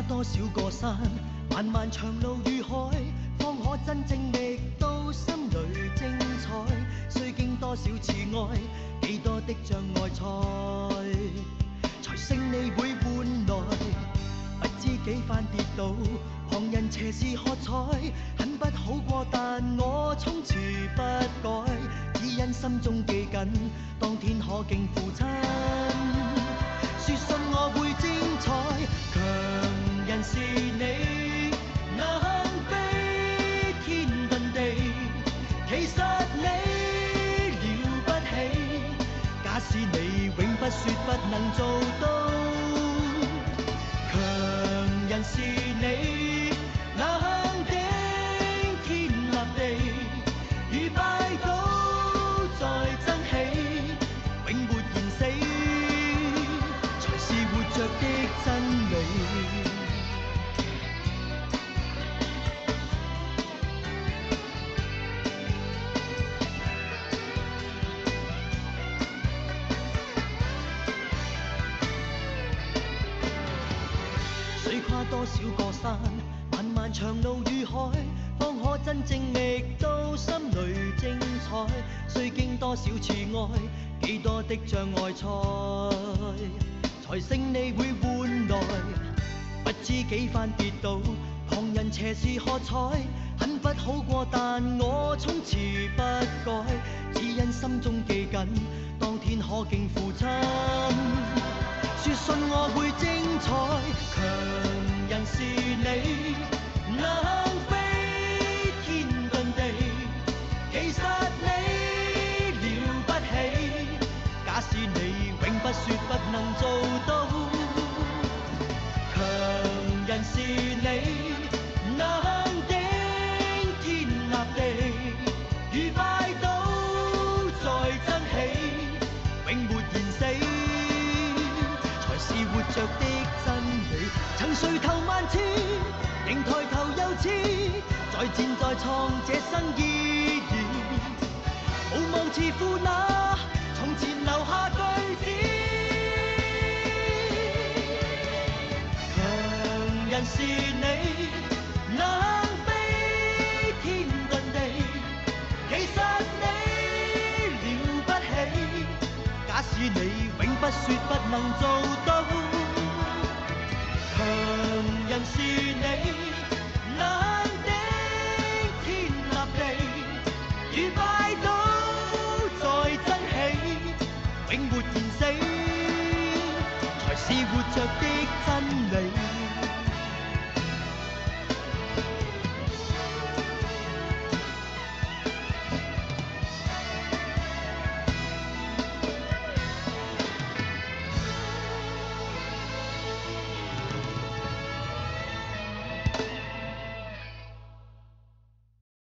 跨多少個山，漫漫長路與海，方可真正覓到心裏精彩。須經多少次愛，幾多的障礙才勝利會換來。不知幾番跌倒，旁人斜視喝彩，很不好過，但我從此不改，只因心中記緊，當天可敬父親。說信我會精彩，強人是你，能飛天遁地，其實你了不起。假使你永不說不能做到，強人是你，能頂天立地，與拜倒再爭起，永沒言死，才是活着的真理。須跨多少個山，漫漫長路與海，方可真正覓到心裏精彩。須經多少次愛，幾多的障礙才勝利會換來。不知幾番跌倒，旁人斜視喝彩，很不好過，但我從此不改，只因心中記緊，當天可敬父親。說信我會精彩，強人是你，能飛天遁地，其實你了不起。假使你永不說不能做到，強人是你，能頂天立地，與拜倒再爭起，永沒言死，是活着的真理。曾垂頭萬次，仍抬頭又似，再戰再創這生意義。無望自負那從前留下句子，強人是你，能飛天遁地，其實你了不起。假使你永不說不能做到，強人是你，能頂天立地，與拜倒再爭起，永沒言死，才是活着的真